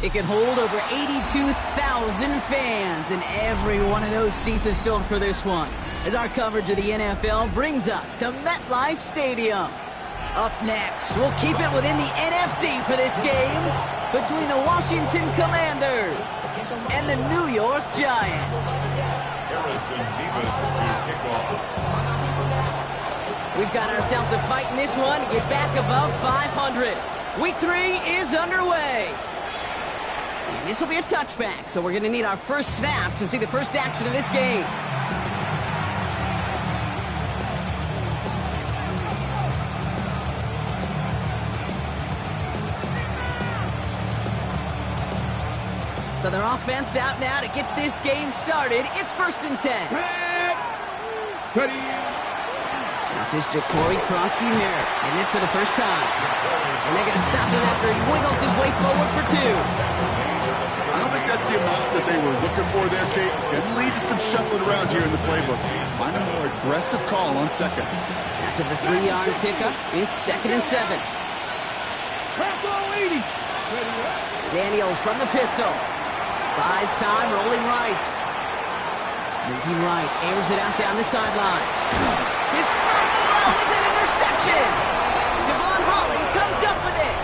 It can hold over 82,000 fans, and every one of those seats is filled for this one, as our coverage of the NFL brings us to MetLife Stadium. Up next, we'll keep it within the NFC for this game between the Washington Commanders and the New York Giants. We've got ourselves a fight in this one to get back above 500. Week 3 is underway. And this will be a touchback, so we're going to need our first snap to see the first action of this game. So their offense out now to get this game started. It's 1st and 10. This is Jacory Krosky-Merritt getting it for the first time. And they're going to stop him after he wiggles his way forward for 2. I don't think that's the amount that they were looking for there, Kate. It lead to some shuffling around here in the playbook. Find a more aggressive call on second. After the 3-yard pickup, it's 2nd and 7. Daniels from the pistol. Buys time, rolling right. Moving right, airs it out down the sideline. His first throw is an interception. Javon Holland comes up with it.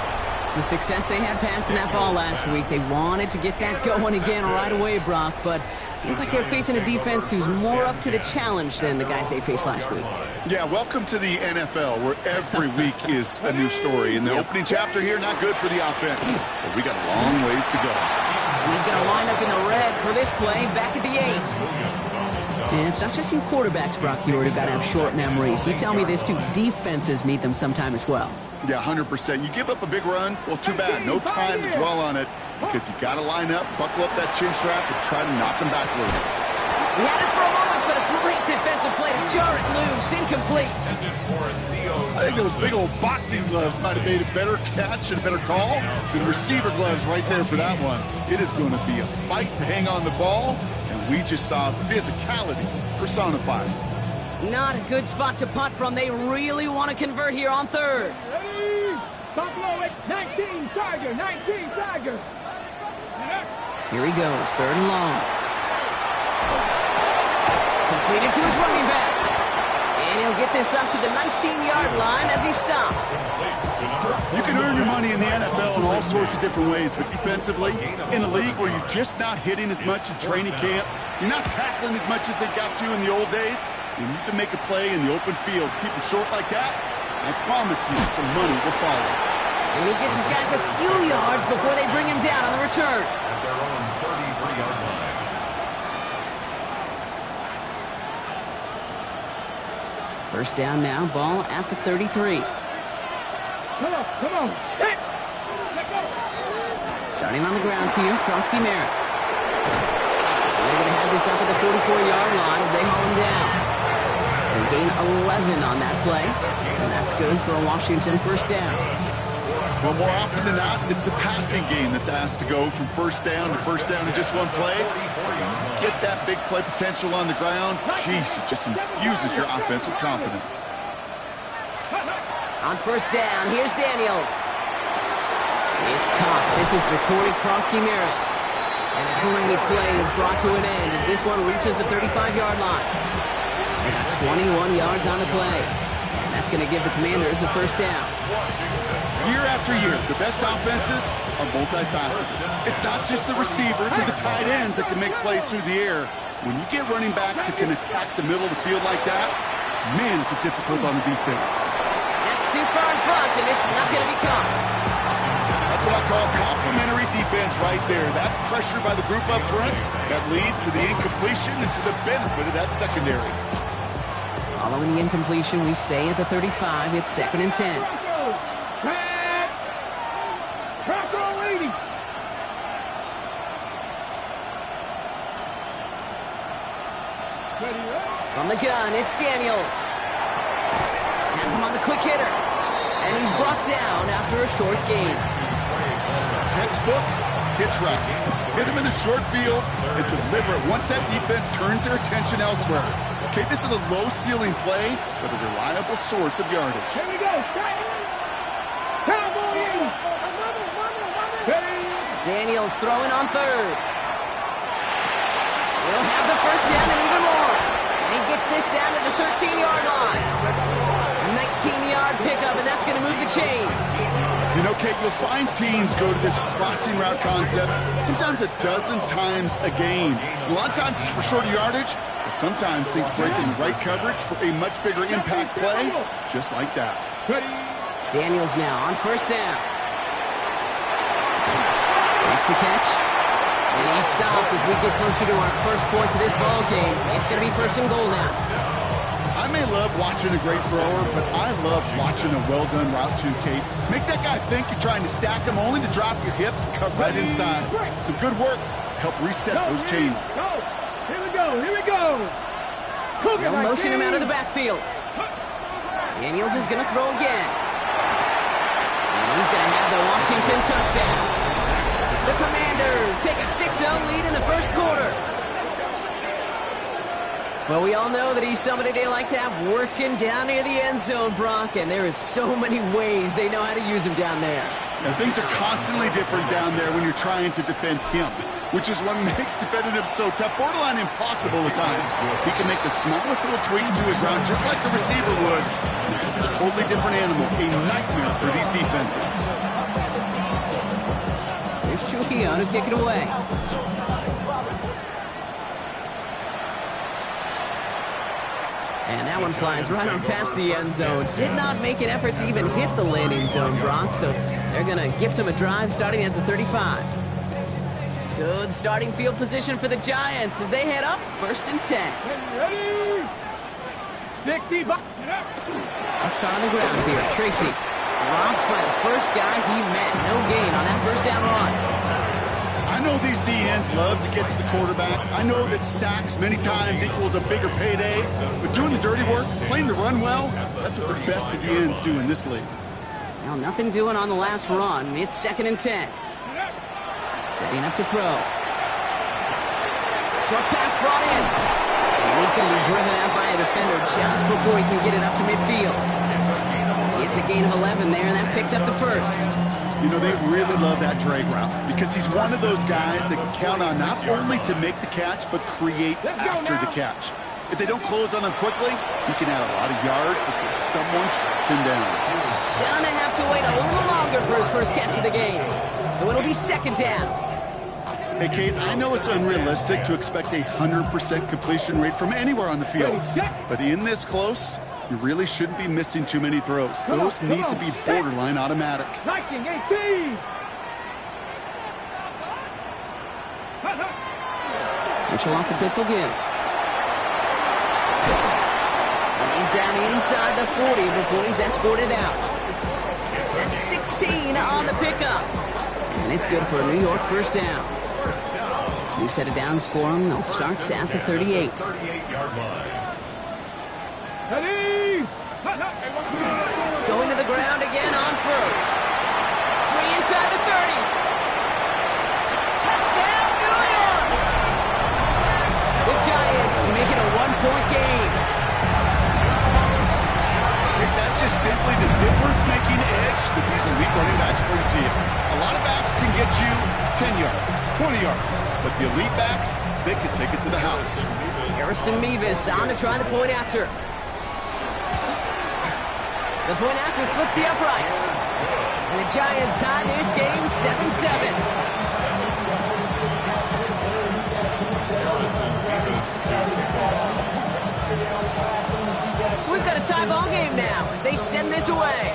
The success they had passing that ball last week, they wanted to get that going again right away, Brock, but it seems like they're facing a defense who's more up to the challenge than the guys they faced last week. Yeah, welcome to the NFL, where every week is a new story. In the opening chapter here, not good for the offense, but we got a long ways to go. And he's going to line up in the red for this play, back at the 8. And it's not just you quarterbacks, Brock, who've got to have short memories. You tell me this, too. Defenses need them sometime as well. Yeah, 100%. You give up a big run, well, too bad. No time to dwell on it, because you got to line up, buckle up that chin strap, and try to knock him backwards. We had it for a moment, but a great defensive play to jar it loose. Incomplete. I think those big old boxing gloves might have made a better catch and a better call than receiver gloves right there for that one. It is going to be a fight to hang on the ball, and we just saw physicality personified. Not a good spot to punt from. They really want to convert here on 3rd. Ready? Buffalo at 19, Tiger, 19, Tiger. Here he goes, 3rd and long. Completed to his running back. And he'll get this up to the 19-yard line as he stopped. You can earn your money in the NFL in all sorts of different ways, but defensively, in a league where you're just not hitting as much in training camp, you're not tackling as much as they got to in the old days, when you can make a play in the open field, keep it short like that, I promise you some money will follow. And he gets his guys a few yards before they bring him down on the return. At their own 33-yard line. First down now, ball at the 33. Come on. Hit. Let go. Starting on the ground here, Krosky-Merritt. They're going to have this up at the 44-yard line as they haul him down. They gain 11 on that play, and that's good for a Washington first down. Well, more often than not, it's the passing game that's asked to go from first down in just one play. Get that big play potential on the ground. Jeez, it just infuses your offense with confidence. On first down, here's Daniels. It's caught. This is Jacory Krosky-Merritt. And a great play is brought to an end as this one reaches the 35-yard line. They got 21 yards on the play. And that's going to give the Commanders a first down. Year after year, the best offenses are multifaceted. It's not just the receivers or the tight ends that can make plays through the air. When you get running backs that can attack the middle of the field like that, man, it's difficult on the defense. That's too far in front, and it's not going to be caught. That's what I call complimentary defense right there. That pressure by the group up front, that leads to the incompletion and to the benefit of that secondary. Following the incompletion, we stay at the 35. It's 2nd and 10. From the gun, it's Daniels. Has him on the quick hitter. And he's brought down after a short gain. Textbook pitch route. Just hit him in the short field and deliver it once that defense turns their attention elsewhere. Okay, this is a low-ceiling play, but a reliable source of yardage. Here we go. Cowboy in. Daniels throwing on third. He'll have the first down and even more. And he gets this down to the 13-yard line. A 19-yard pickup, and that's going to move the chains. You know, Kate, you'll find teams go to this crossing route concept sometimes a dozen times a game. A lot of times it's for shorter yardage, but sometimes things break in the right coverage for a much bigger impact play, just like that. Daniels now on first down. Makes the catch. And he's stopped as we get closer to our first point to this ball game. It's going to be first and goal now. I may love watching a great thrower, but I love watching a well-done route too, Kate. Make that guy think you're trying to stack him only to drop your hips and cut right inside. Some good work to help reset those chains. Here we go, here we go. They'll motion him out of the backfield. Daniels is going to throw again. And he's going to have the Washington touchdown. The Commanders take a 6-0 lead in the first quarter. Well, we all know that he's somebody they like to have working down near the end zone, Brock, and there is so many ways they know how to use him down there. And things are constantly different down there when you're trying to defend him, which is what makes defending him so tough, borderline impossible at times. He can make the smallest little tweaks to his route, just like a receiver would. It's a totally different animal, a nightmare for these defenses. Here's Trujillo to kick it away. And that one flies right on past the end zone. Did not make an effort to even hit the landing zone, Brock, so they're going to gift him a drive starting at the 35. Good starting field position for the Giants as they head up first and 10. Ready? 60. I'll start on the ground here. Tracy dropped by the first guy he met. No gain on that first down run. I know these DNs love to get to the quarterback. I know that sacks many times equals a bigger payday, but doing the dirty work, playing the run well, that's what the best of the ends do in this league. Now nothing doing on the last run. It's second and 10. Setting up to throw. Short pass brought in. And he's going to be driven out by a defender just before he can get it up to midfield. It's a gain of 11 there, and that picks up the first. You know, they really love that drag route because he's one of those guys that can count on not only to make the catch, but create after the catch. If they don't close on him quickly, he can add a lot of yards before someone tracks him down. Gonna have to wait a little longer for his first catch of the game. So it'll be second down. Hey, Kate, I know it's unrealistic to expect a 100% completion rate from anywhere on the field, but in this close, you really shouldn't be missing too many throws. Those need to be borderline automatic. 19-18. Mitchell off the pistol give. And he's down inside the 40 before he's escorted out. That's 16 on the pickup. And it's good for a New York first down. New set of downs for him. They'll start at the 38. Ready? Going to the ground again on first. Free inside the 30. Touchdown, New York! The Giants make it a one-point game. That's just simply the difference-making edge that these elite running backs bring to you. A lot of backs can get you 10 yards, 20 yards, but the elite backs, they can take it to the house. Harrison Mevis on to try the point after. The point after splits the uprights. And the Giants tie this game 7-7. So we've got a tie ball game now as they send this away.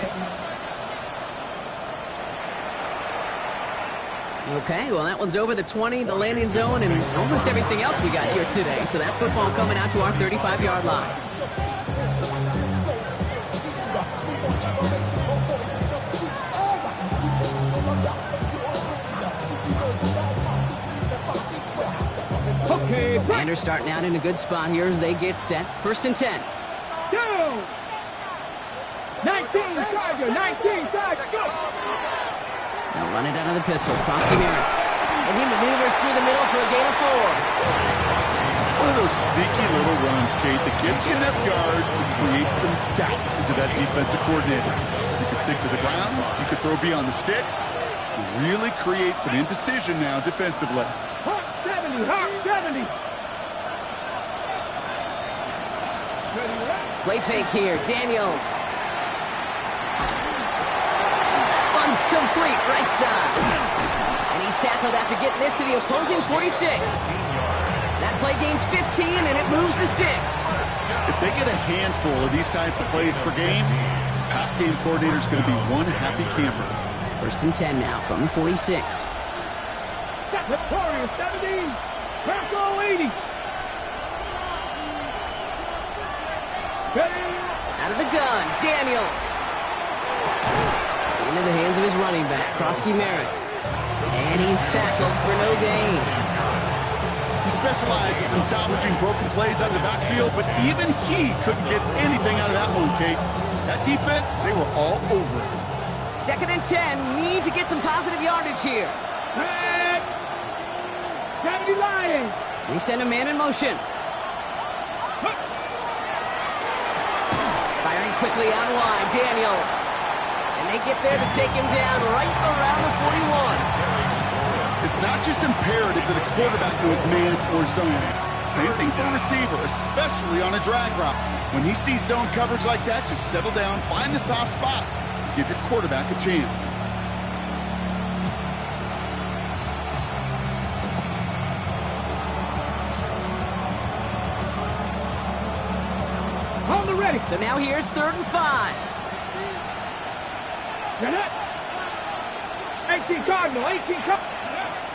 Okay, well that one's over the 20, the landing zone, and almost everything else we got here today. So that football coming out to our 35-yard line. Okay, Commanders starting out in a good spot here as they get set. First and 10. go! 19 Tiger, 19 Tiger, go! Now run it out of the pistol. Krosky Merritt. And he maneuvers through the middle for a gain of 4. It's one of those sneaky little runs, Kate, that gives you enough yards to create some doubt into that defensive coordinator. You could stick to the ground, you could throw beyond the sticks, to really create some indecision now defensively. Hot 70, hot 70. Play fake here, Daniels. That one's complete, right side. And he's tackled after getting this to the opposing 46. That play gains 15, and it moves the sticks. If they get a handful of these types of plays per game, pass game coordinator's going to be one happy camper. 1st and 10 now from the 46. Victoria 70, Bronco 80. Out of the gun, Daniels. Into the hands of his running back, Krosky Merritt. And he's tackled for no gain. He specializes in salvaging broken plays out of the backfield, but even he couldn't get anything out of that one, Kate. That defense, they were all over it. 2nd and 10, need to get some positive yardage here. Red. 70 Lions. They send a man in motion. Firing quickly out wide, Daniels. And they get there to take him down right around the 41. It's not just imperative that a quarterback knows man or zone. Same thing for a receiver, especially on a drag route. When he sees zone coverage like that, just settle down, find the soft spot. Give your quarterback a chance. On the ready. So now here's 3rd and 5. Get it. 18 Cardinal, 18 Cardinal.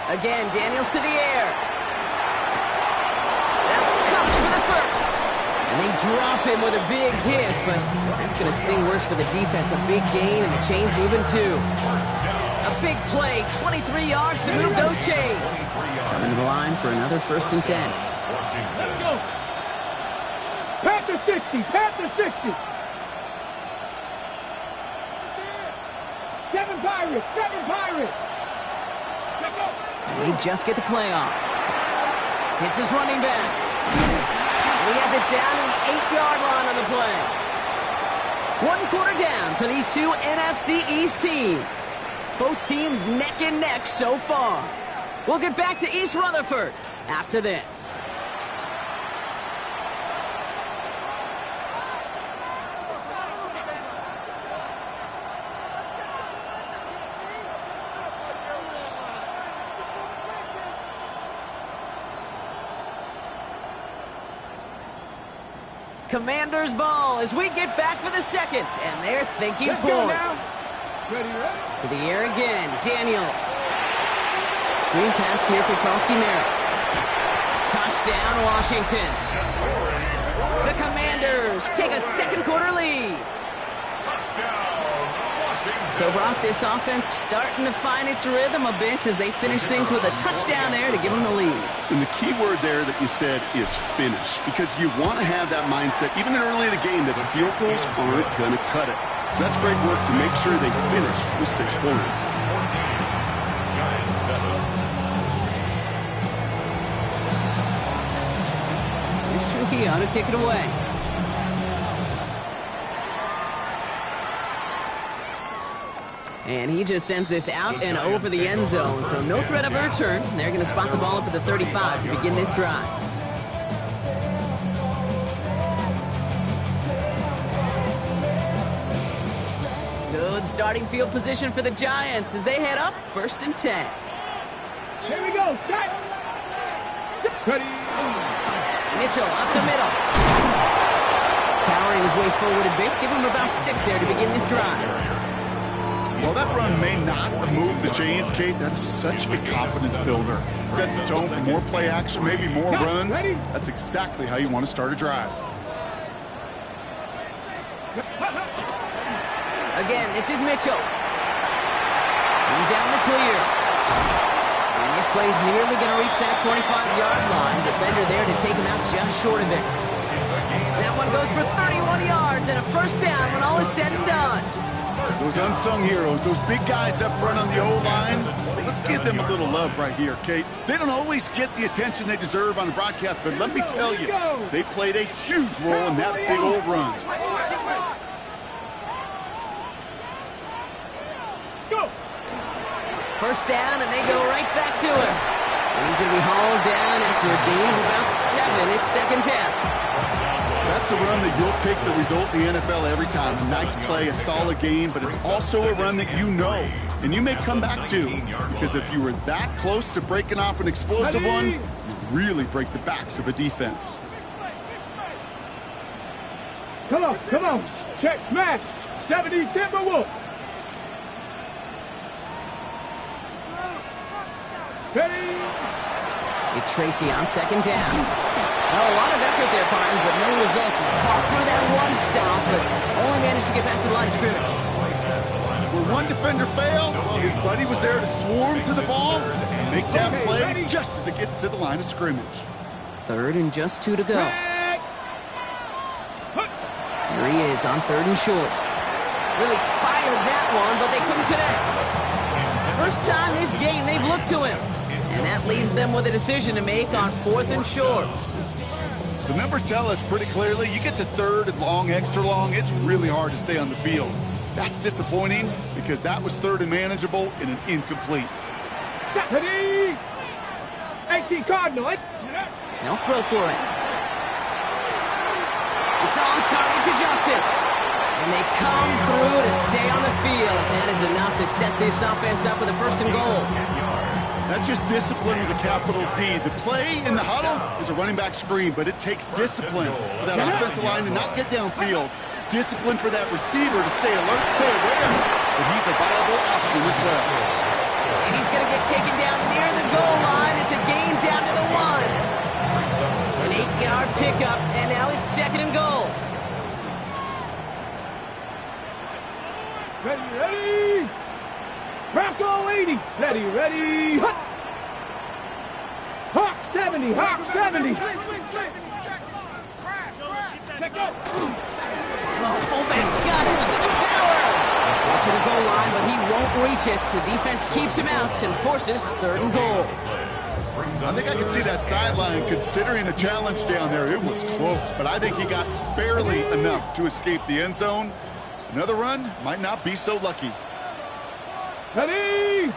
Again, Daniels to the air. That's caught for the 1st. And they drop him with a big hit, but that's going to sting worse for the defense. A big gain, and the chains moving too. A big play, 23 yards to move those chains. Coming to the line for another 1st and 10. Let's go. Panther 60, Panther 60. 7 Pirates, 7 Pirates. Let's go. And they just get the play off. Hits his running back. And he has it down to the 8-yard line on the play. 1 quarter down for these two NFC East teams. Both teams neck and neck so far. We'll get back to East Rutherford after this. Commander's ball as we get back for the 2nd, and they're thinking points. Ready, ready. To the air again, Daniels. Screen pass here for Krosky Merritt. Touchdown, Washington. The Commanders take a 2nd quarter lead. So, Brock, this offense starting to find its rhythm a bit as they finish things with a touchdown there to give them the lead. And the key word there that you said is finish, because you want to have that mindset, even early in the game, that the field goals aren't going to cut it. So that's great work to make sure they finish with 6 points. Here's Trujillo to kick it away. And he just sends this out and over the end zone, so no threat of a return. They're going to spot the ball up at the 35 to begin this drive. Good starting field position for the Giants as they head up 1st and 10. Here we go. Start. Ready. Mitchell up the middle. Powering his way forward a bit. Give him about 6 there to begin this drive. While that run may not move the chains, Kate, that is such a confidence builder. Sets the tone for more play action, maybe more runs. That's exactly how you want to start a drive. Again, this is Mitchell. He's out in the clear. And this play's nearly going to reach that 25-yard line. Defender there to take him out just short of it. That one goes for 31 yards and a 1st down when all is said and done. Those unsung heroes, those big guys up front on the O-line, let's give them a little love right here, Kate. They don't always get the attention they deserve on the broadcast, but let me tell you, they played a huge role in that big old run. Let's go. First down, and they go right back to him. And he's going to be hauled down after a gain of about 7. It's second down. That's a run that you'll take the result in the NFL every time. A nice play, a solid game, but it's also a run that you know, and you may come back to, because if you were that close to breaking off an explosive one, you really break the backs of a defense. Come on. Check, smash. 70 Timberwolves. Ready. It's Tracy on second down. Oh, a lot of effort there, Parton, but no results. He fought through that one stop, but only managed to get back to the line of scrimmage. Where one defender failed, well, his buddy was there to swarm to the ball and make that play just as it gets to the line of scrimmage. Third and just 2 to go. Here he is on third and short. Really fired that one, but they couldn't connect. First time this game they've looked to him. And that leaves them with a decision to make on fourth and short. The numbers tell us pretty clearly, you get to third and long, extra long, it's really hard to stay on the field. That's disappointing because that was third and manageable in an incomplete. Ready. 18 Cardinals. They'll throw for it. It's on target to Johnson. And they come through to stay on the field. That is enough to set this offense up with a first and goal. That's just discipline with a capital D. The play in the huddle is a running back screen, but it takes discipline for that offensive line to not get downfield. Discipline for that receiver to stay alert, stay aware, but he's a viable option as well. And he's going to get taken down near the goal line. It's a gain down to the 1. An 8-yard pickup, and now it's second and goal. Ready. Bronco 80. Ready. Hawk 70. Hawk 70. Check up. Oh, fullback's got it. Look at the power. Watching the goal line, but he won't reach it. The defense keeps him out and forces third and goal. I think I can see that sideline considering a challenge down there. It was close, but I think he got barely enough to escape the end zone. Another run might not be so lucky. Ready.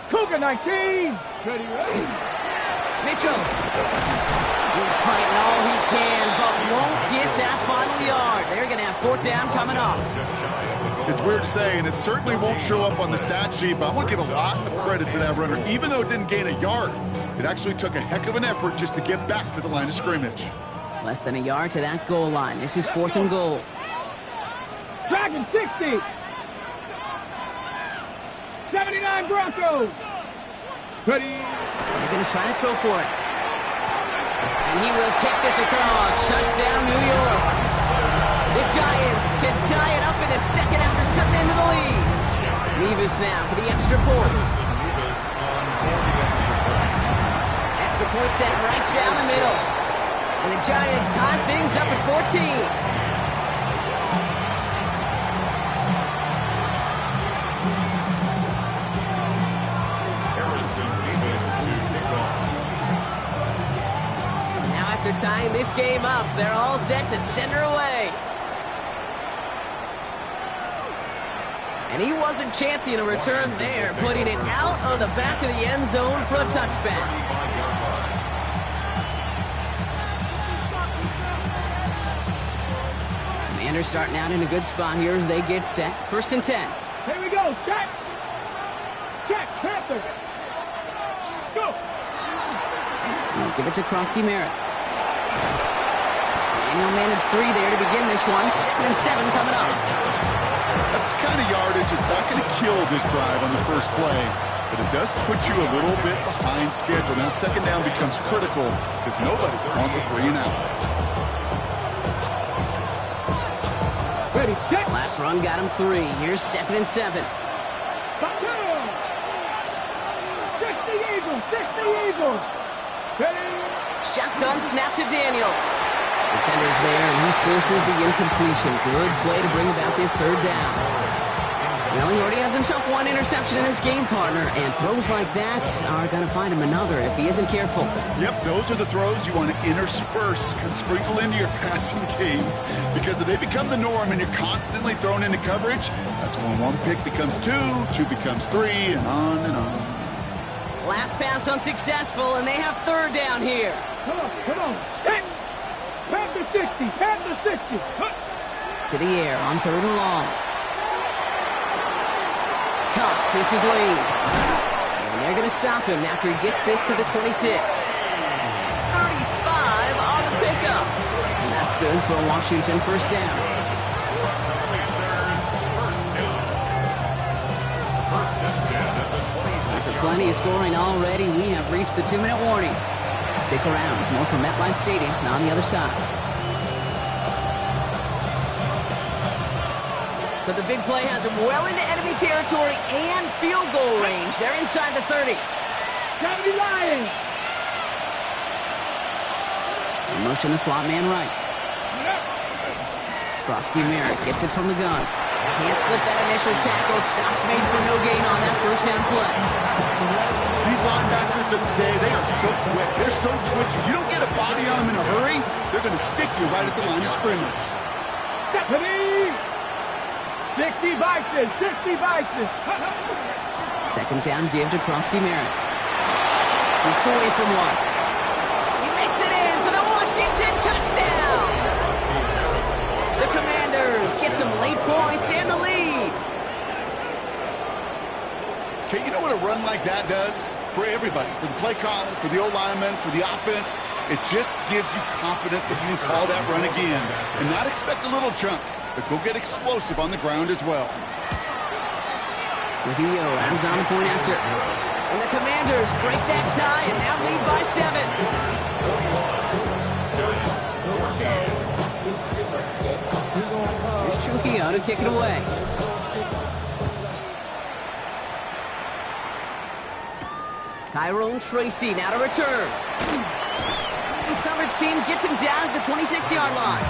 Cougar 19. Ready. Mitchell. He's fighting all he can, but won't get that final yard. They're going to have fourth down coming up. It's weird to say, and it certainly won't show up on the stat sheet, but I want to give a lot of credit to that runner. Even though it didn't gain a yard, it actually took a heck of an effort just to get back to the line of scrimmage. Less than a yard to that goal line. This is fourth and goal. Dragon 60. 79 Broncos. Ready. They're going to try to throw for it. And he will take this across. Touchdown, New York. The Giants can tie it up in a second after cutting into the lead. Nevis now for the extra point. Extra point set right down the middle. And the Giants tie things up at 14. After tying this game up, they're all set to send her away. And he wasn't chancing a return there, putting it out of the back of the end zone for a touchback. Commanders starting out in a good spot here as they get set. First and 10. Here we go. Check. Panthers. Let's go. We'll give it to Krosky Merritt. And he'll manage 3 there to begin this one. 2nd and 7 coming up. That's the kind of yardage. It's not going to kill this drive on the first play, but it does put you a little bit behind schedule. Now second down becomes critical because nobody wants a 3 and out. Ready, check. Last run got him 3. Here's 2nd and 7. 60 Eagles. Ready. Shotgun snap to Daniels. Defender's there, and he forces the incompletion. Good play to bring about this third down. Well, he already has himself one interception in this game, partner, and throws like that are going to find him another if he isn't careful. Yep, those are the throws you want to intersperse and sprinkle into your passing game, because if they become the norm and you're constantly thrown into coverage, that's when one pick becomes two becomes three, and on and on. Last pass unsuccessful, and they have third down here. Come on. Set. Past the 60. Past the 60. To the air on third and long. Cups, this is Lee. And they're going to stop him after he gets this to the 26. 35 on the pickup. And that's good for a Washington first down. After plenty of scoring already, we have reached the 2-minute warning. Stick around. There's more from MetLife Stadium on the other side. So the big play has him well into enemy territory and field goal range. They're inside the 30. Gotta be lying. In motion, the slot man right. Krosky Merritt gets it from the gun. Can't slip that initial tackle. Stops made for no gain on that first down play. These linebackers of today, they are so quick. They're so twitchy. You don't get a body on them in a hurry, they're going to stick you right at the line of scrimmage. Stephanie! 60 vices. 60 vices. Second down give to Krosky Merritt. Shoots away from one. He makes it in for the Washington touchdown. The Commanders get some late points and the lead. Okay, you know what a run like that does for everybody? For the play caller, for the O-lineman, for the offense. It just gives you confidence that you can call that run again and not expect a little chunk, but go get explosive on the ground as well. Trujillo adds on the point after. And the Commanders break that tie and now lead by 7. Here's Trujillo to kick it away. Tyrone Tracy now to return. The coverage team gets him down at the 26-yard line.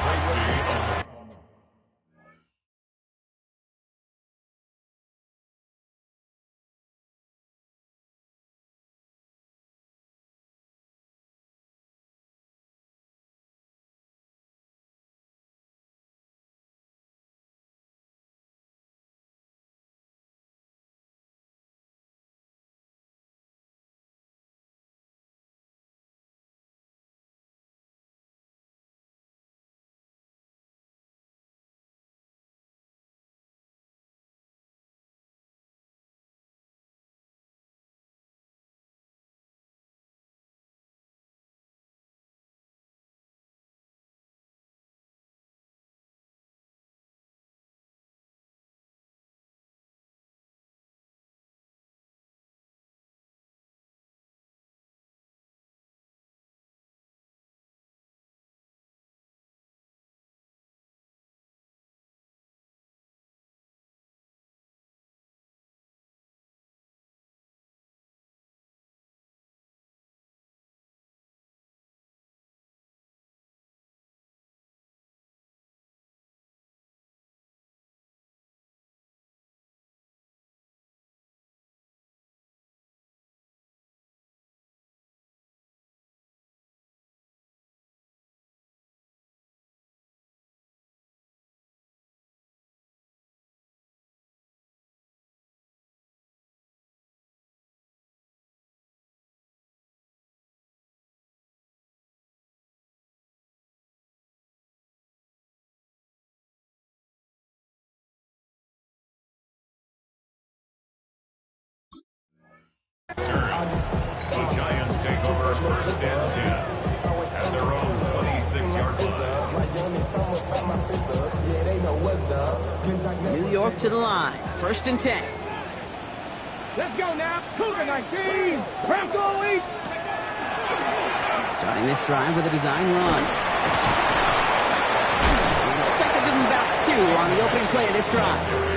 The Giants take over first and 10 at their own 26-yard line. New York to the line. First and 10. Let's go now. Cougar 19. Bronco East. Starting this drive with a design run. Looks like they give him about 2 on the opening play of this drive.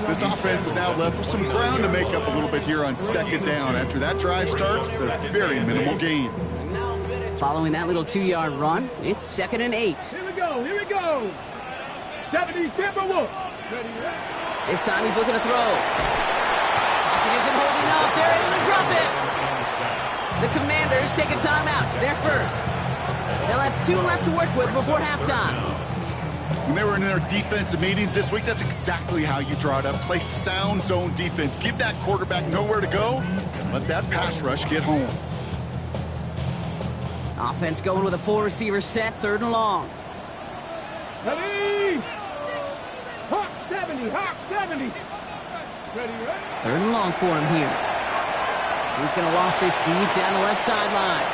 This offense is now left with some ground to make up a little bit here on second down. After that drive starts, with a very minimal gain. Following that little 2-yard run, it's 2nd and 8. Here we go. 70 Timberwolves. This time he's looking to throw. Pocket isn't holding up. They're able to drop it. The Commanders take a timeout. It's their first. They'll have 2 left to work with before halftime. When they were in their defensive meetings this week, that's exactly how you draw it up. Play sound zone defense. Give that quarterback nowhere to go, and let that pass rush get home. Offense going with a 4-receiver set, 3rd and long. Ready? Hawk 70, Hawk 70. Ready, 3rd and long for him here. He's going to loft this deep down the left sideline.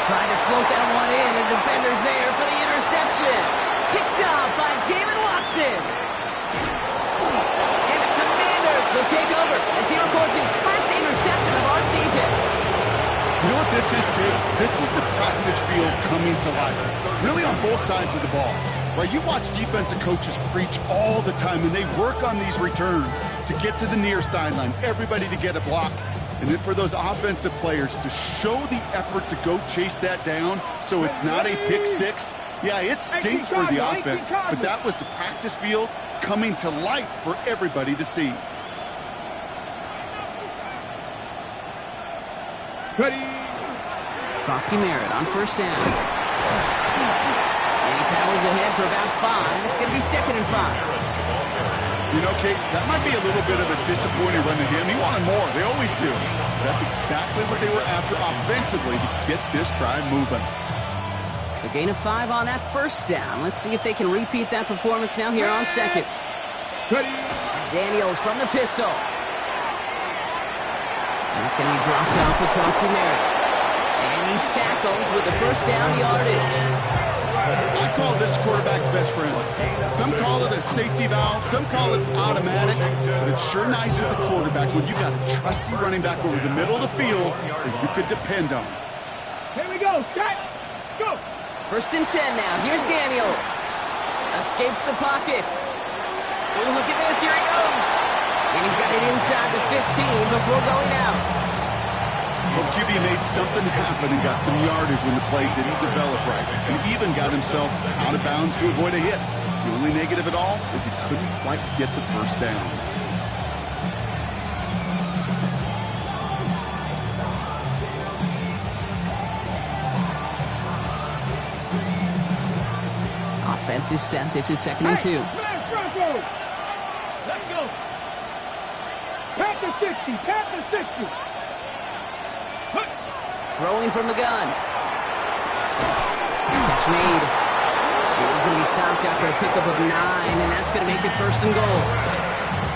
Trying to float that one in, and defender's there for the interception. Picked off by Jalen Watson. And the Commanders will take over as he records his first interception of our season. You know what this is, kid? This is the practice field coming to life. Really on both sides of the ball. Right, you watch defensive coaches preach all the time, and they work on these returns to get to the near sideline, everybody to get a block. And then for those offensive players to show the effort to go chase that down so it's not a pick six. Yeah, it stinks for the offense, but that was the practice field coming to life for everybody to see. ready. Krosky Merritt on 1st down. And he powers ahead for about 5. It's going to be 2nd and 5. You know, Kate, that might be a little bit of a disappointing run to him. He wanted more. They always do. That's exactly what they were after offensively to get this drive moving. So gain of 5 on that 1st down. Let's see if they can repeat that performance now here on 2nd. Ready. Daniels from the pistol. And it's going to be dropped off for Krosky Merritt. And he's tackled with the 1st down yardage. I call this quarterback's best friend. Some call it a safety valve, some call it automatic, but it's sure nice as a quarterback when you got a trusty running back over the middle of the field that you could depend on. Here we go, Scott. Let's go. 1st and 10 now. Here's Daniels. Escapes the pocket. Oh, look at this. Here he goes. And he's got it inside the 15 before going out. Well, QB made something happen and got some yardage when the play didn't develop right. And even got himself out of bounds to avoid a hit. The only negative at all is he couldn't quite get the 1st down. Offense is set. This is 2nd and 2. Let's go. Tap the 60. Tap the 60. Throwing from the gun. Catch made. He's going to be stopped after a pickup of 9, and that's going to make it 1st and goal.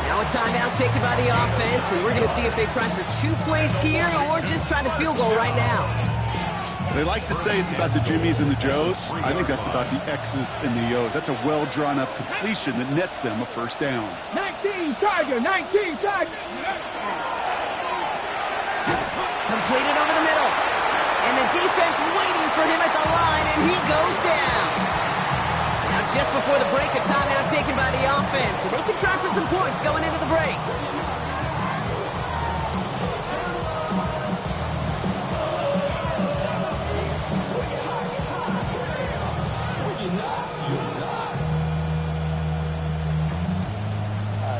Now a timeout taken by the offense, and we're going to see if they try for 2 plays here or just try to field goal right now. They like to say it's about the Jimmies and the Joes. I think that's about the X's and the O's. That's a well-drawn-up completion that nets them a 1st down. 19 Tiger, 19 Tiger. Completed over the middle. And the defense waiting for him at the line, and he goes down. Now, just before the break, a timeout taken by the offense, and they can try for some points going into the break.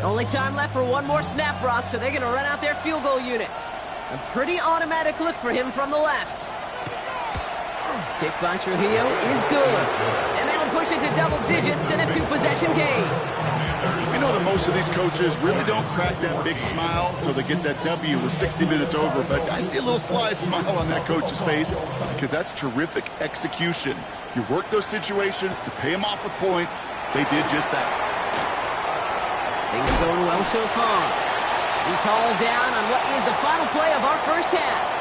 Only time left for one more snap, Brock, so they're going to run out their field goal unit. A pretty automatic look for him from the left. Kick by Trujillo is good. And they will push it to double digits in a 2-possession game. We know that most of these coaches really don't crack that big smile until they get that W with 60 minutes over, but I see a little sly smile on that coach's face because that's terrific execution. You work those situations to pay them off with points. They did just that. Things going well so far. He's hauled down on what is the final play of our 1st half.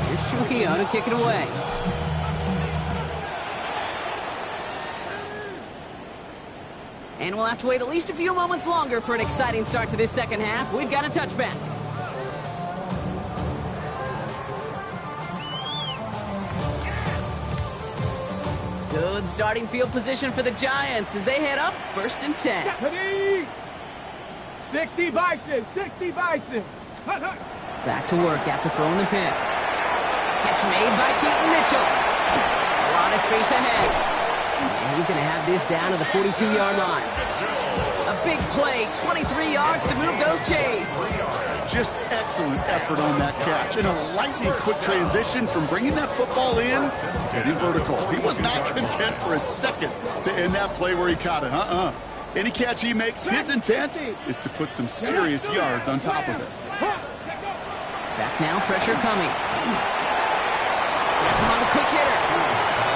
Here's Trujillo to kick it away. And we'll have to wait at least a few moments longer for an exciting start to this 2nd half. We've got a touchback. Good starting field position for the Giants as they head up 1st and 10. Ready? 60 Bison, 60 Bison. Hut, hut. Back to work after throwing the pick. Catch made by Keaton Mitchell. A lot of space ahead. And he's going to have this down to the 42-yard line. A big play, 23 yards to move those chains. Just excellent effort on that catch. And a lightning quick transition from bringing that football in to getting vertical. He was not content for a second to end that play where he caught it. Any catch he makes, his intent is to put some serious yards on top of it. Back now, pressure coming. Gets him on the quick hitter.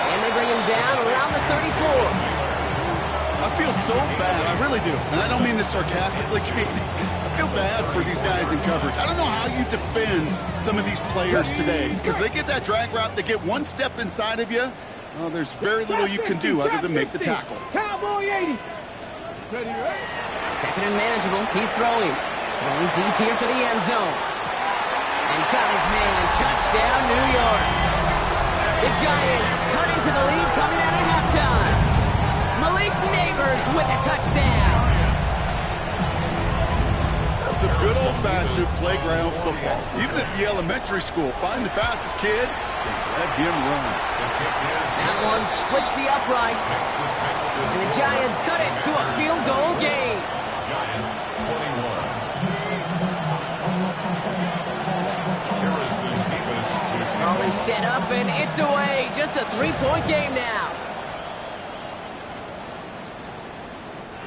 And they bring him down around the 34. I feel so bad, I really do. And I don't mean this sarcastically, Kate. I feel bad for these guys in coverage. I don't know how you defend some of these players today because they get that drag route, they get one step inside of you. Well, there's very little you can do other than make the tackle. Cowboy 80. Ready, ready. 2nd and manageable. He's throwing. Throwing deep here for the end zone. And got his man. Touchdown, New York. The Giants cut into the lead coming out of halftime. Malik Neighbors with a touchdown. That's some good old-fashioned playground football. Even at the elementary school, find the fastest kid and let him run. That one splits the uprights. And the Giants cut it to a field goal game. Giants 21. Harrison Davis to Always set up and it's away. Just a 3-point game now.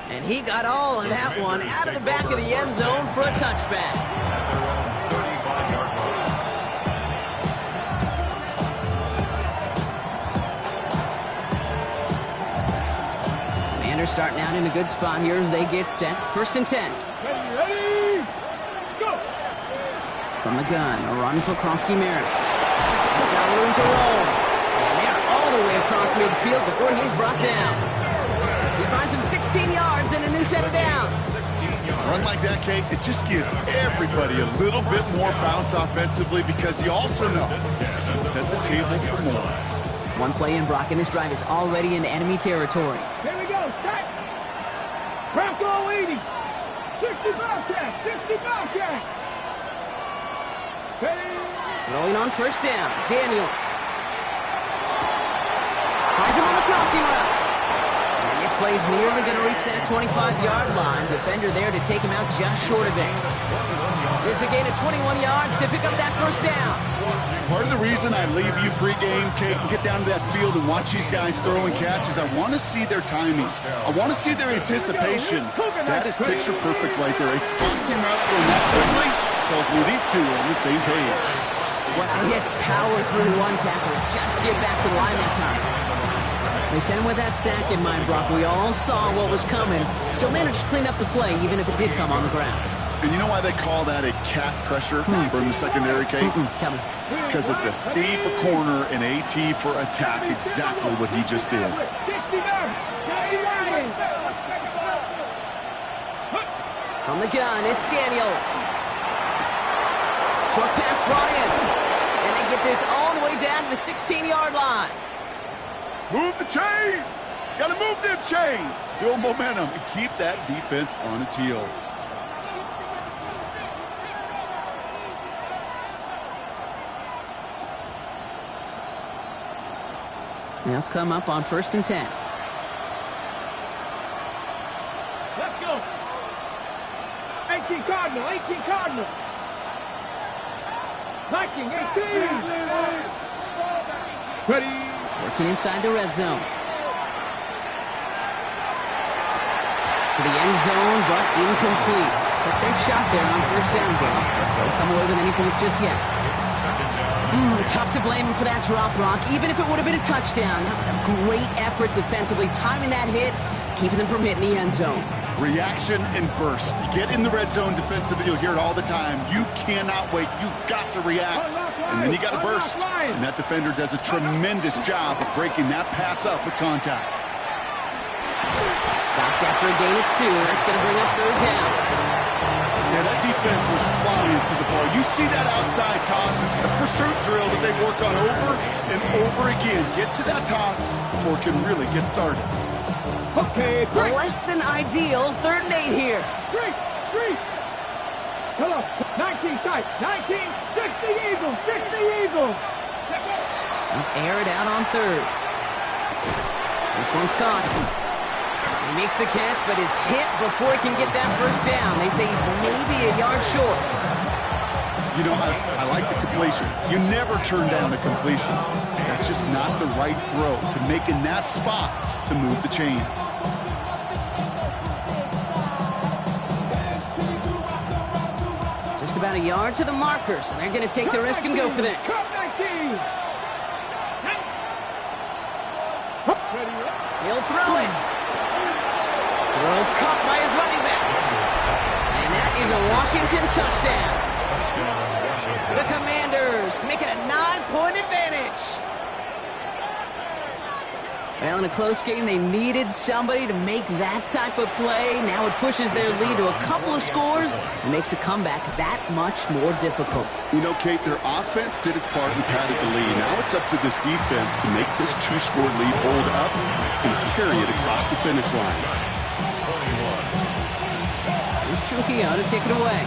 And he got all of that one out of the back of the end zone for a touchback. at their own 35-yard line. Commanders starting out in a good spot here as they get set. 1st and 10. Ready, ready. Go. From the gun, a run for Kronsky Merritt. He's got room to roll. And they're all the way across midfield before he's brought down. He finds him 16 yards and a new set of downs. Run like that, Kate, it just gives everybody a little bit more bounce offensively because you also know you can set the table for more. One play in, Brock, and this drive is already in enemy territory. Here we go. Set. Bronco 80. 60 Bobcat. 60 Bobcat. Ready. Rolling on 1st down. Daniels. Finds him on the crossing route. And this play is nearly going to reach that 25-yard line. Defender there to take him out just short of it. It's a gain of 21 yards to pick up that 1st down. Part of the reason I leave you pregame, Kate, and get down to that field and watch these guys throw and catch is I want to see their timing. I want to see their anticipation. That is picture perfect right there. A crossing route thrown that quickly tells me these two are on the same page. Well, he had to power through one tackle just to get back to the line that time. They sent him with that sack in mind, Brock. We all saw what was coming, so managed to clean up the play even if it did come on the ground. And you know why they call that a cat pressure from the secondary, Kate? Tell me. Because it's a C for corner and a T for attack, exactly what he just did. 69. From the gun, it's Daniels. Short pass brought in. And they get this all the way down to the 16-yard line. Move the chains! Gotta move them chains! Build momentum and keep that defense on its heels. They'll come up on 1st and 10. Let's go. 18 Cardinal, 18 Cardinal. Viking, 18. Ready. Working inside the red zone. To the end zone, but incomplete. Took their shot there on 1st down, Brock. Don't come away with any points just yet. Tough to blame him for that drop, Brock. Even if it would have been a touchdown, that was a great effort defensively, timing that hit, keeping them from hitting the end zone. Reaction and burst. You get in the red zone defensively, you'll hear it all the time. You cannot wait. You've got to react. And then you got to burst. And that defender does a tremendous job of breaking that pass up with contact. Stopped after a gain of 2. That's going to bring up 3rd down. Yeah, that defense was flying balance of the ball. You see that outside toss. This is a pursuit drill that they work on over and over again. Get to that toss before it can really get started. Okay, three. Less than ideal. 3rd and 8 here. Three. Hello. 19 tight. 19. 60 Eagles. 60 Eagles. Air it out on 3rd. This one's caught. He makes the catch, but is hit before he can get that first down. They say he's maybe a yard short. You know, I like the completion. You never turn down a completion. That's just not the right throw to make in that spot to move the chains. Just about a yard to the markers, and they're going to take the risk and go for this. He'll throw it. Throw caught by his running back. And that is a Washington touchdown. The Commanders make it a 9-point advantage. Well, in a close game, they needed somebody to make that type of play. Now it pushes their lead to a couple of scores and makes a comeback that much more difficult. You know, Kate, their offense did its part and padded the lead. Now it's up to this defense to make this 2-score lead hold up and carry it across the finish line. Here's Trujillo to kick it away.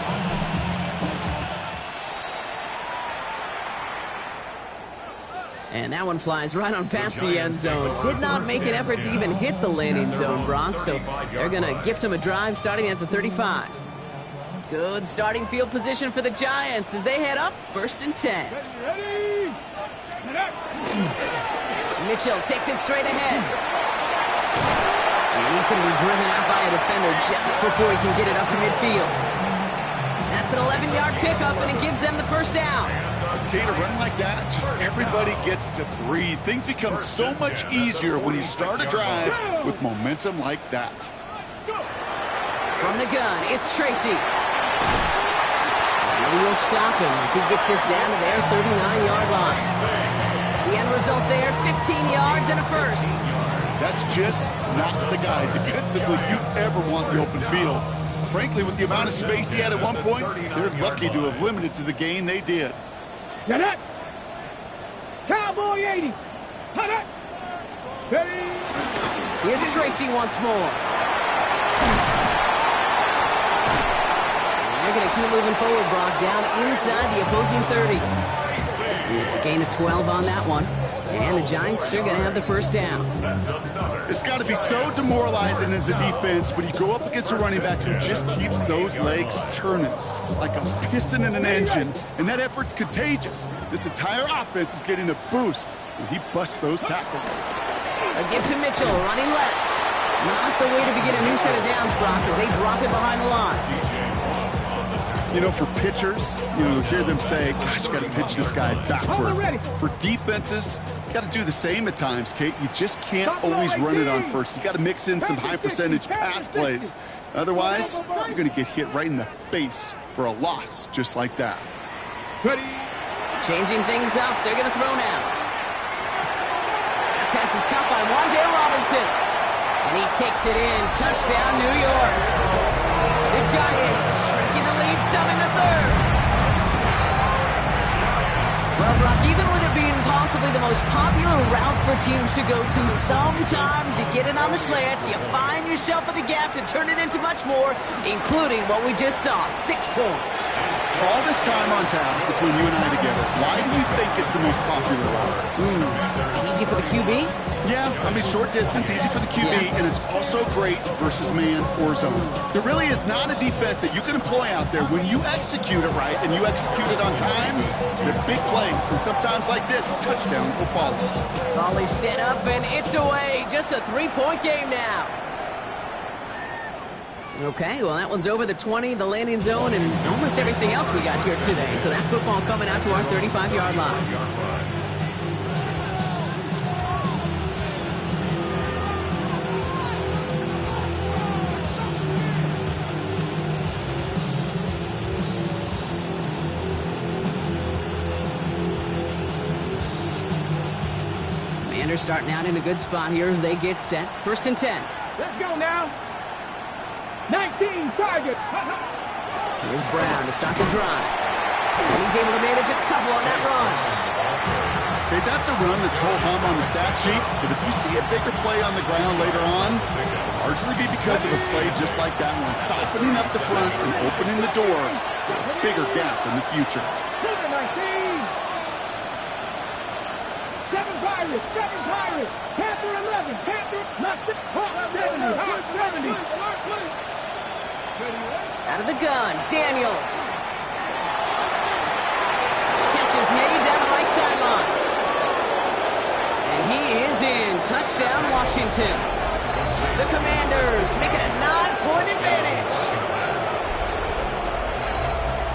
And that one flies right on past the end zone. Did not make an effort to even hit the landing zone, Brock, so they're going to gift him a drive starting at the 35. Good starting field position for the Giants as they head up 1st and 10. Mitchell takes it straight ahead. And he's going to be driven out by a defender just before he can get it up to midfield. That's an 11-yard pickup, and it gives them the first down. Kate, a run like that, just everybody gets to breathe. Things become so much easier when you start a drive with momentum like that. From the gun, it's Tracy. And they will stop him as he gets this down to their 39-yard line. The end result there, 15 yards and a first. That's just not the guy defensively you ever want in the open field. Frankly, with the amount of space he had at one point, they're lucky to have limited to the gain they did. Get it! Cowboy 80! Cut it! Steady! Here's Tracy once more. And they're going to keep moving forward, Brock, down inside the opposing 30. It's a gain of 12 on that one. And the Giants are going to have the first down. It's got to be so demoralizing as a defense when you go up against a running back who just keeps those legs churning like a piston in an engine, and that effort's contagious. This entire offense is getting a boost when he busts those tackles. A give to Mitchell, running left. Not the way to begin a new set of downs, Brock, as they drop it behind the line. You know, for pitchers, you hear them say, gosh, you got to pitch this guy backwards. For defenses, you got to do the same at times, Kate. You just can't always run it on first. You got to mix in some high-percentage pass plays. Otherwise, you're going to get hit right in the face for a loss just like that. Changing things up. They're going to throw now. That pass is caught by Wan'Dale Robinson. And he takes it in. Touchdown, New York. The Giants shrinking the lead some in the 3rd. Well, Brock, even with it being possibly the most popular route for teams to go to, sometimes you get it on the slants, you find yourself at the gap to turn it into much more, including what we just saw, 6 points. All this time on task between you and I together, why do you think it's the most popular route? Easy for the QB? Yeah, I mean, short distance, easy for the QB, and it's also great versus man or zone. There really is not a defense that you can employ out there when you execute it right and you execute it on time. They're big plays, and sometimes like this, touchdowns will follow. Ball is set up, and it's away. Just a 3-point game now. Okay, well, that one's over the 20, the landing zone, and almost everything else we got here today. So that football coming out to our 35-yard line. Commanders starting out in a good spot here as they get set. 1st and 10. Let's go now. 19 targets. Here's Brown to start the drive. And he's able to manage a couple on that run. Okay, that's a run that's ho-hum on the stat sheet, but if you see a bigger play on the ground later on, it'll largely be because of a play just like that one, softening up the front and opening the door for a bigger gap in the future. 7 Pirates, Panther 11, Panther, not 6, Hawk 70, Hawk 70. Out of the gun, Daniels. Catch is made down the right sideline. And he is in. Touchdown, Washington. The Commanders make it a 9-point advantage.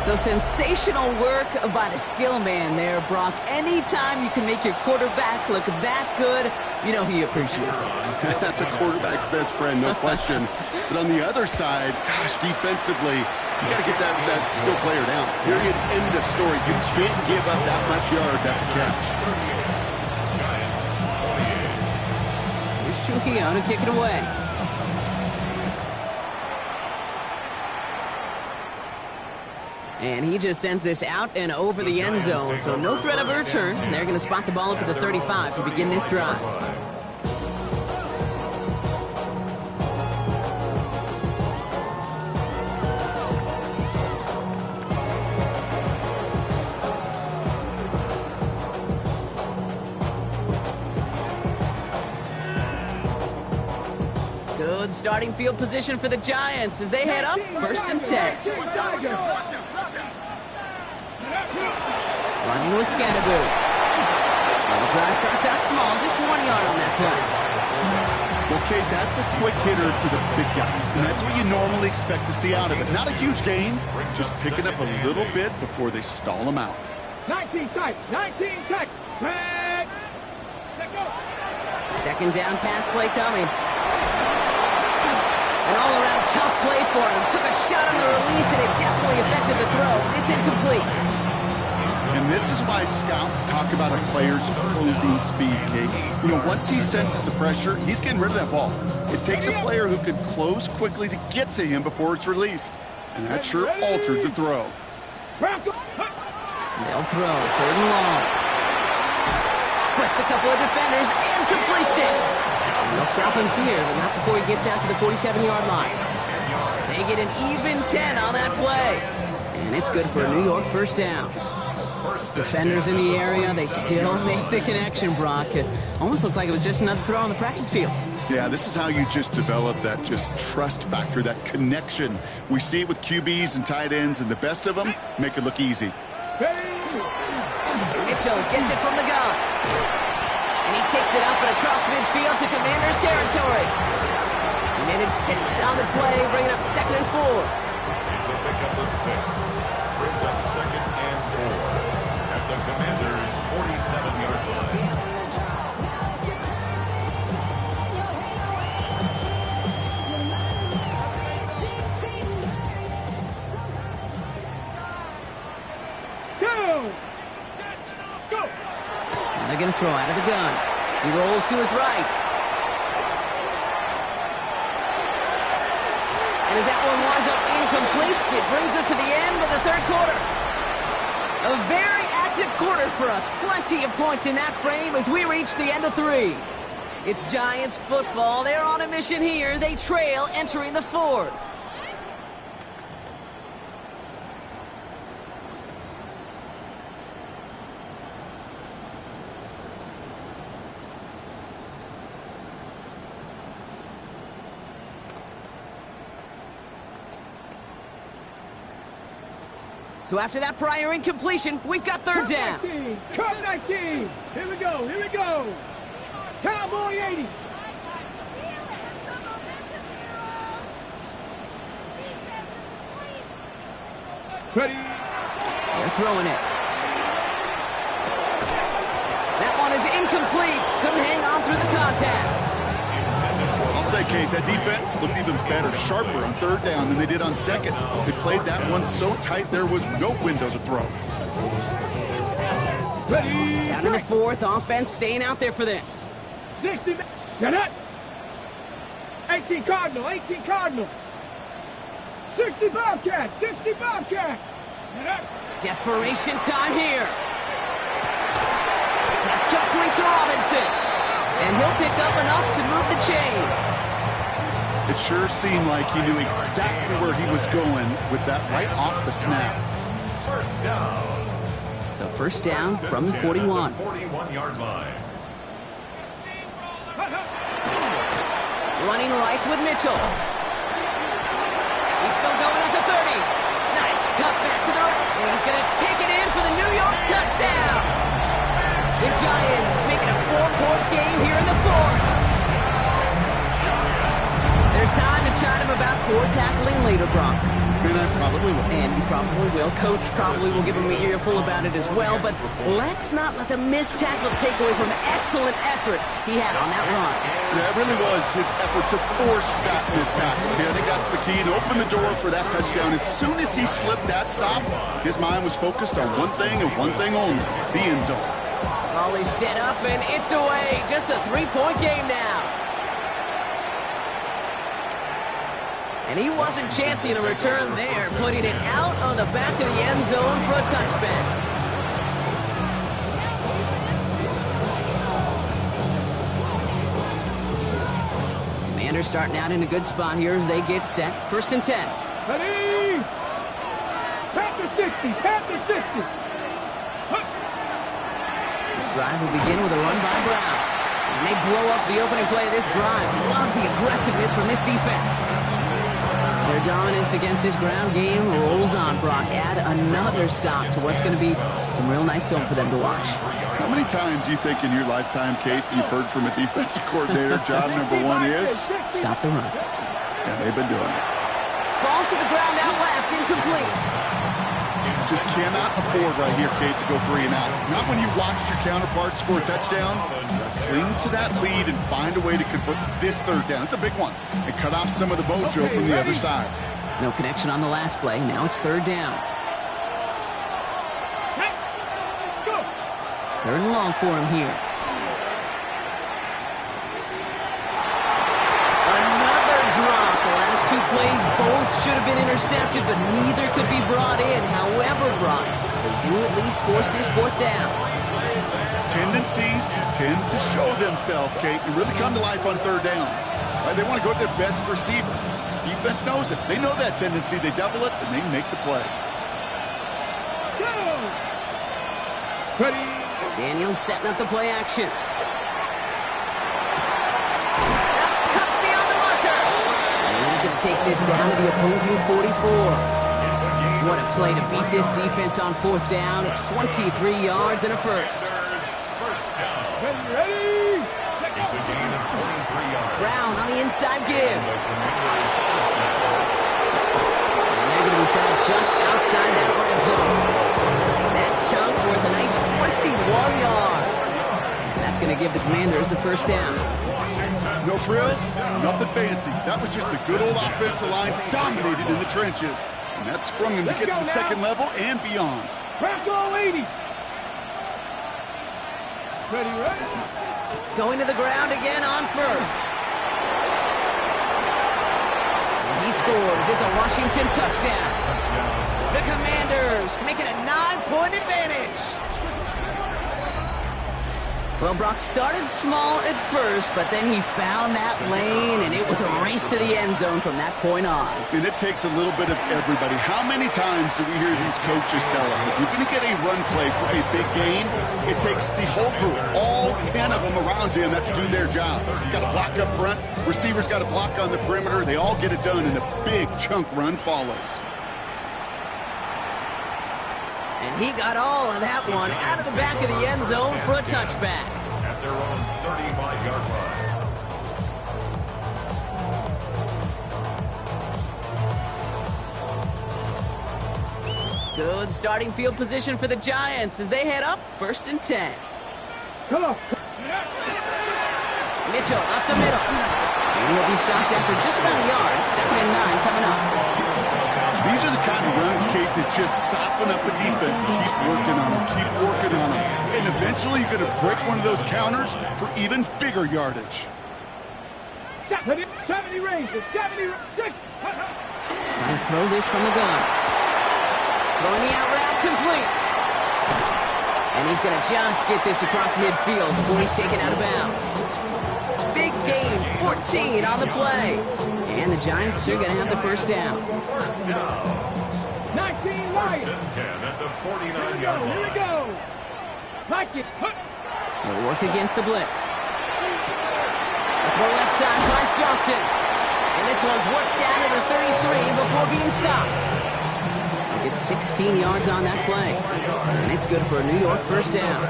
So sensational work by the skill man there, Brock. Anytime you can make your quarterback look that good, you know he appreciates it. That's a quarterback's best friend, no question. But on the other side, gosh, defensively, you got to get that skill player down. Period, end of story. You can't give up that much yards after catch. Here's Trujillo to kick it away. And he just sends this out and over the end zone, so no threat of a return. They're going to spot the ball up at the 35 to begin this drive. Good starting field position for the Giants as they head up 1st and 10. Running with Scatterboo. Well, the drive starts out small, just 1 yard on that play. Okay, that's a quick hitter to the big guys, and that's what you normally expect to see out of it. Not a huge gain, just picking up a little bit before they stall him out. 19 tight, back. Let go. 2nd down pass play coming. An all-around tough play for him. Took a shot on the release, and it definitely affected the throw. It's incomplete. And this is why scouts talk about a player's closing speed, Kate. You know, once he senses the pressure, he's getting rid of that ball. It takes a player who can close quickly to get to him before it's released. And that sure altered the throw. They'll throw, 3rd and long. Splits a couple of defenders and completes it. They'll stop him here, but not before he gets out to the 47-yard line. They get an even 10 on that play. And it's good for a New York 1st down. Defenders in the area, they still make the connection, Brock. It almost looked like it was just another throw on the practice field. Yeah, this is how you just develop that just trust factor, that connection. We see it with QBs and tight ends, and the best of them make it look easy. Mitchell gets it from the gun. And he takes it up and across midfield to Commanders territory. He managed 6 on the play, bringing up 2nd and 4. It's a pickup of 6. Brings up 2nd and 4. At the Commanders' 47-yard line. Go! Now they're going to throw out of the gun. He rolls to his right. And as that one winds up incomplete, it brings us to the end of the 3rd quarter. A very active quarter for us. Plenty of points in that frame as we reach the end of 3. It's Giants football. They're on a mission here. They trail entering the 4th. So after that prior incompletion, we've got 3rd down. Cut 19. Here we go. Cowboy 80. Ready. They're throwing it. That one is incomplete. Couldn't hang on through the contact. I'll say, Kate, that defense looked even better, sharper on 3rd down than they did on 2nd. They played that one so tight there was no window to throw. Ready. Down in the 4th, offense staying out there for this. 60. Get it. 18 Cardinal. 60 Bobcat. Desperation time here. That's complete to Robinson. And he'll pick up enough to move the chains. It sure seemed like he knew exactly where he was going with that right off the snap. First down. So first down from the 41. 41-yard line. Running right with Mitchell. He's still going at the 30. Nice cut back to the right. And he's going to take it in for the New York touchdown. The Giants making a 4-point game here in the fourth. There's time to chide him about poor tackling later, Brock. And I probably will. And you probably will. Coach probably will give him an earful about it as well. But let's not let the missed tackle take away from the excellent effort he had on that run. Yeah, it really was his effort to force that missed tackle. Yeah, I think that's the key, and open the door for that touchdown. As soon as he slipped that stop, his mind was focused on one thing and one thing only, the end zone. All is set up, and it's away. Just a 3-point game now. And he wasn't chancing a return there, putting it out on the back of the end zone for a touchback. Commanders starting out in a good spot here as they get set. First and 10. Ready? Panther 60, Panther 60. This drive will begin with a run by Brown. And they blow up the opening play of this drive. Love the aggressiveness from this defense. Their dominance against his ground game rolls on, Brock. Add another stop to what's going to be some real nice film for them to watch. How many times do you think in your lifetime, Kate, you've heard from a defensive coordinator, job number one is? Stop the run. And they've been doing it. Falls to the ground out left, incomplete. Just cannot afford right here, Kate, to go 3 and out. Not when you watched your counterpart score a touchdown. Cling to that lead and find a way to convert this third down. It's a big one. And cut off some of the mojo from the other side. No connection on the last play. Now it's third down. Third and long for him here. Another drop. The last 2 plays both should have been intercepted, but neither could be brought in. However, Brock, they do at least force this fourth down. Tendencies tend to show themselves, Kate, and really come to life on third downs. Right? They want to go with their best receiver. Defense knows it. They know that tendency. They double it, and they make the play. Go! Ready? Daniels setting up the play action. That's cut beyond the marker. And he's going to take this down to the opposing 44. What a play to beat this defense on fourth down. 23 yards and a first. Ready? It's a gain of 23 yards. Brown on the inside give. And they're going to be set up just outside that red zone. That chunk worth a nice 21 yards. That's going to give the Commanders a first down. No frills, nothing fancy. That was just a good old offensive line dominated in the trenches. And that sprung him to get to the second level and beyond. Crackle 80. Ready? Going to the ground again on first. And he scores. It's a Washington touchdown. The Commanders making a 9-point advantage. Well, Brock started small at first, but then he found that lane, and it was a race to the end zone from that point on. And it takes a little bit of everybody. How many times do we hear these coaches tell us, if you're going to get a run play for a big gain, it takes the whole group, all 10 of them around him have to do their job. Got to block up front, receivers got to block on the perimeter. They all get it done, and a big chunk run follows. And he got all of that one out of the back of the end zone for a touchback. At their own 35-yard line. Good starting field position for the Giants as they head up first and 10. Come on. Mitchell up the middle. And he'll be stopped after just about a yard. Second and 9 coming up. These are the kind of runs, Kate, that just soften up a defense. Keep working on them, keep working on them. And eventually you're going to break one of those counters for even bigger yardage. 70 range, 70 range. Trying to throw this from the gun. Throwing the out route complete. And he's going to just get this across midfield before he's taken out of bounds. Big gain, 14 on the play. And the Giants are going to have the first down. First down. 19 Lions. First and 10 at the 49-yard Here line. we go. Like it. They'll work against the blitz. The throw left side finds Johnson. And this one's worked down to the 33 before being stopped. It's 16 yards on that play. And it's good for a New York first down.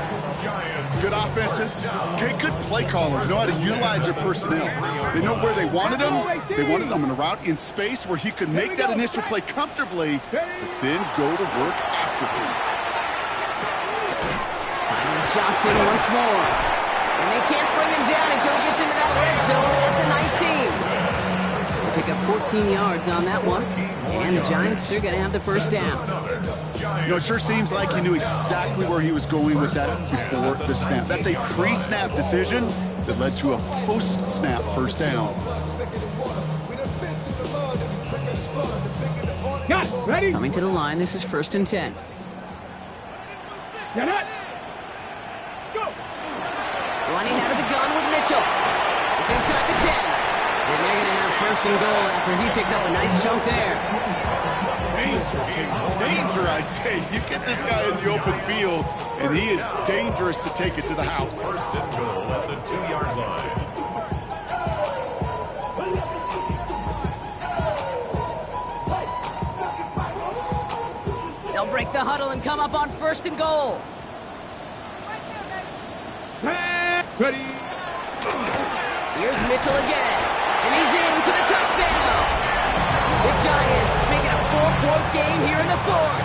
Good offenses. Okay, good play callers know how to utilize their personnel. They know where they wanted them. They wanted them in a route in space where he could make that initial play comfortably, but then go to work after him. Finding Johnson once more. And they can't bring him down until he gets into that red zone at the 19. They'll pick up 14 yards on that one. And the Giants are going to have the first down. You know, it sure seems like he knew exactly where he was going with that before the snap. That's a pre-snap decision that led to a post-snap first down. Got it. Ready? Coming to the line, this is first and 10. Get it. Go. Running out of the gun with Mitchell. It's inside the 10. And they're going to have first and goal after he picked up a nice chunk there. Danger, I say. You get this guy in the open field, and he is dangerous to take it to the house. First and goal at the 2-yard line. They'll break the huddle and come up on first and goal. Ready. Here's Mitchell again. And he's in for the touchdown. The Giants make it a 4-point game here in the fourth.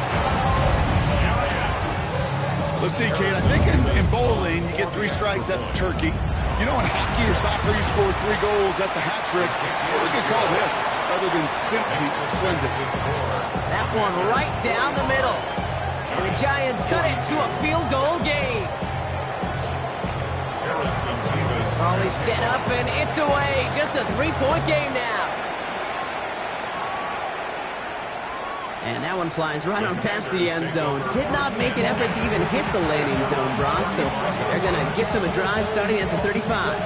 Let's see, Kate. I think in bowling, you get 3 strikes, that's a turkey. You know, in hockey or soccer, you score 3 goals, that's a hat trick. What would you call this, other than simply splendid? That one right down the middle. And the Giants cut it to a field goal game. Always set up, and it's away. Just a 3-point game now. And that one flies right on past the end zone. Did not make an effort to even hit the landing zone, Brock. So they're going to gift him a drive starting at the 35.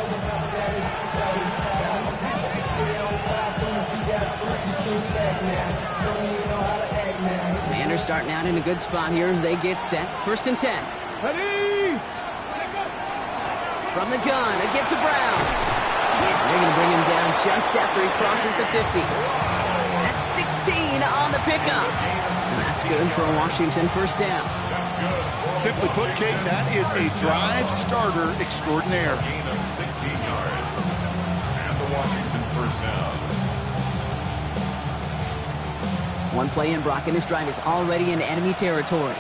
Commanders starting out in a good spot here as they get set. First and 10. Ready. From the gun, a give to Brown. They're going to bring him down just after he crosses the 50. That's 16 on the pickup. And that's good for a Washington first down. Simply put, Kate, that is a drive starter extraordinaire. Gain of 16 yards. And the Washington first down. One play in, Brock, and this drive is already in enemy territory.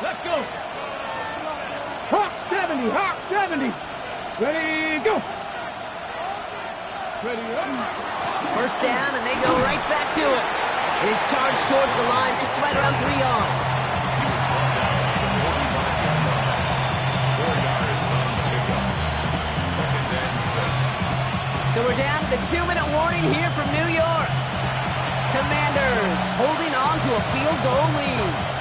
Let's go. Hawk 70. Hawk 70. Ready, go. Ready, up. First down, and they go right back to it. It is charged towards the line. It's right around 3 yards. He was brought down at the 45-yard line. 4 yards on the pickup. Second and 6. So we're down to the 2-minute warning here from New York. Commanders holding on to a field goal lead.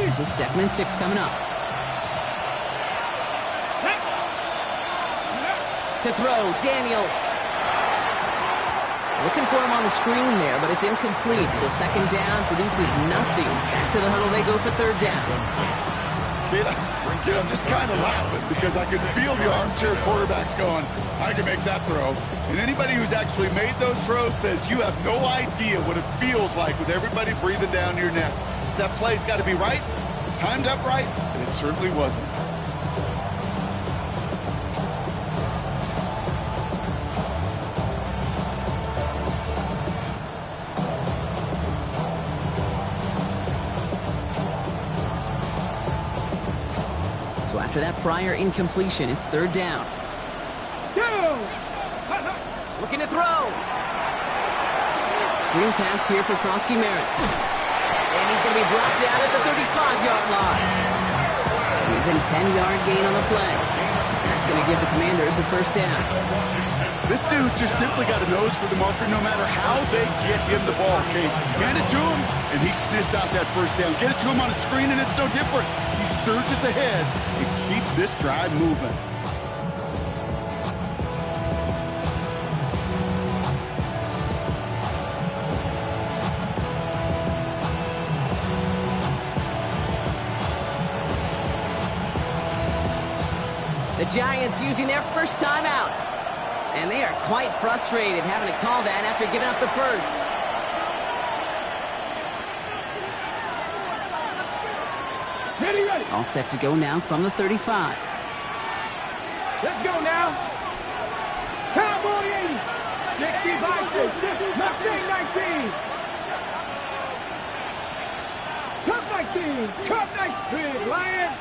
This is 2nd and 6 coming up. To throw, Daniels. Looking for him on the screen there, but it's incomplete. So second down produces nothing. Back to the huddle they go for third down. Kid, I'm just kind of laughing because I could feel the armchair quarterbacks going, I can make that throw. And anybody who's actually made those throws says you have no idea what it feels like with everybody breathing down your neck. That play's got to be right, timed up right, and it certainly wasn't. So after that prior incompletion, it's third down. Looking to throw. Screen pass here for Krosky Merritt. And he's going to be brought down at the 35-yard line. Even 10-yard gain on the play. That's going to give the Commanders a first down. This dude just simply got a nose for the marker no matter how they get him the ball, Kate. Hand it to him, and he sniffs out that first down. Get it to him on a screen, and it's no different. He surges ahead and keeps this drive moving. The Giants using their first timeout. And they are quite frustrated having to call that after giving up the first. Ready, ready. All set to go now from the 35. Let's go now. Cowboy 80. 65, 19, 19. Cup 19. Cup 19. Lions.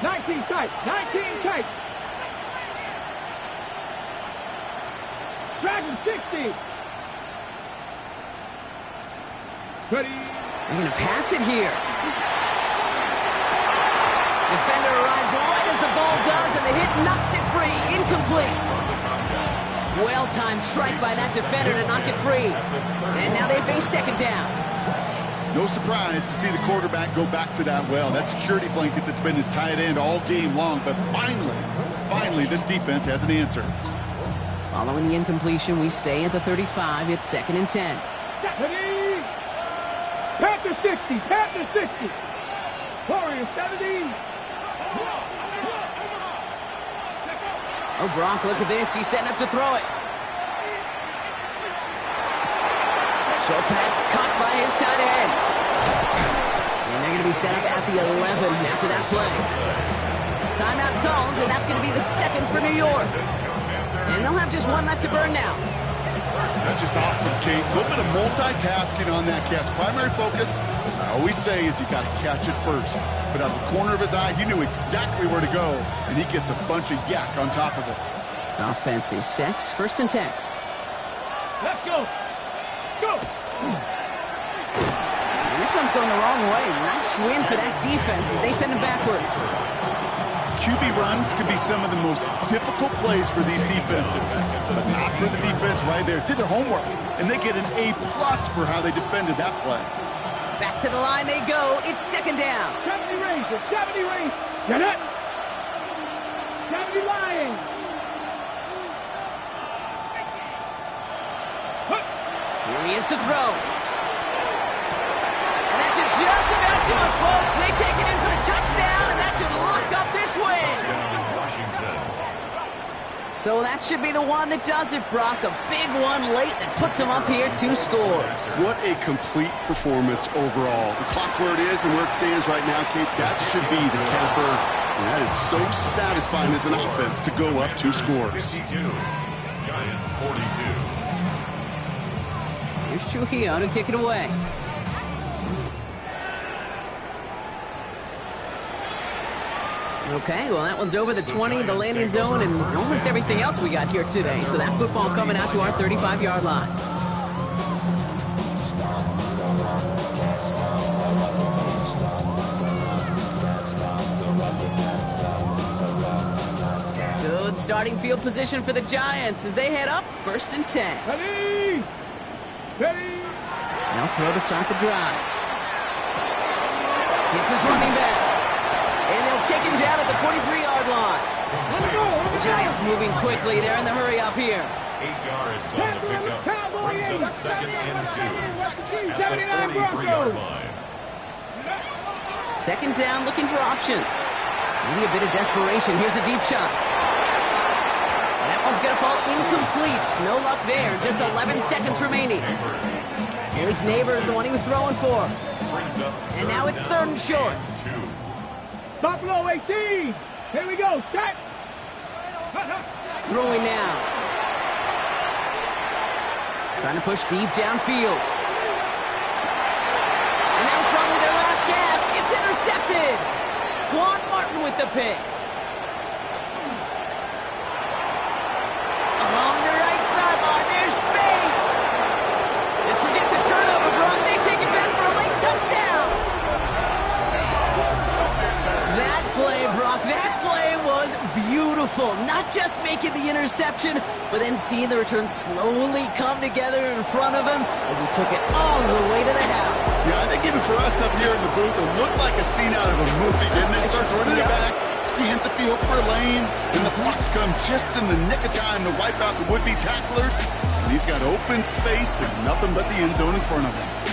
19 tight. 19 tight. Dragon 60. Ready. They're going to pass it here. Defender arrives right as the ball does, and the hit knocks it free. Incomplete. Well-timed strike by that defender to knock it free. And now they face second down. No surprise to see the quarterback go back to that well. That security blanket that's been his tight end all game long. But finally, this defense has an answer. Following the incompletion, we stay at the 35. It's 2nd and 10. Panther 60. Panther 60. Warriors 70. Oh, Brock, look at this. He's setting up to throw it. Short pass caught by his tight end. And they're going to be set up at the 11 after that play. Timeout called, and that's going to be the second for New York. And they'll have just one left to burn now. That's just awesome, Kate. A little bit of multitasking on that catch. Primary focus, as I always say, is you got to catch it first. But out of the corner of his eye, he knew exactly where to go, and he gets a bunch of yak on top of it. Offense is set. 1st and 10. Let's go. Go. And this one's going the wrong way. Nice win for that defense as they send it backwards. QB runs could be some of the most difficult plays for these defenses, but not for the defense right there. Did their homework, and they get an A+ for how they defended that play. Back to the line they go. It's 2nd down. 70 Rangers. 70 Rangers. Get it. 70 Lions. Here he is to throw. And that should just about do it, folks. They take it in for the touchdown, and that should lock up this win. So that should be the one that does it, Brock. A big one late that puts them up here 2 scores. What a complete performance overall. The clock where it is and where it stands right now, Kate, that should be the capper. And that is so satisfying as an offense to go up 2 scores. 52. Giants 42. Here's Trujillo to kick it away. Okay, well, that one's over the 20, the landing zone, and almost everything else we got here today. So that football coming out to our 35-yard line. Good starting field position for the Giants as they head up 1st and 10. Ready. Ready. Now throw to start the drive. Hits his running back. And they'll take him down at the 43-yard line. The Giants moving quickly. They're in the hurry up here. 8 yards on the pickup. Brings up 2nd and 2 at the 43-yard line. 2nd down, looking for options. Maybe a bit of desperation. Here's a deep shot. That one's going to fall incomplete. No luck there. Just 11 seconds remaining. Malik Neighbors, the one he was throwing for. And now it's 3rd and short. Buffalo 18. Here we go. Set. Throwing now. Trying to push deep downfield. And that was probably their last gasp. It's intercepted. Quan Martin with the pick. Along the right sideline, there's space. And forget the turnover, Brock. They take it back for a late touchdown. That play not just making the interception, but then seeing the return slowly come together in front of him as he took it all the way to the house. Yeah, I think even for us up here in the booth, it looked like a scene out of a movie, didn't it? Starts running it back, scans the field for a lane, and the blocks come just in the nick of time to wipe out the would-be tacklers. And he's got open space and nothing but the end zone in front of him.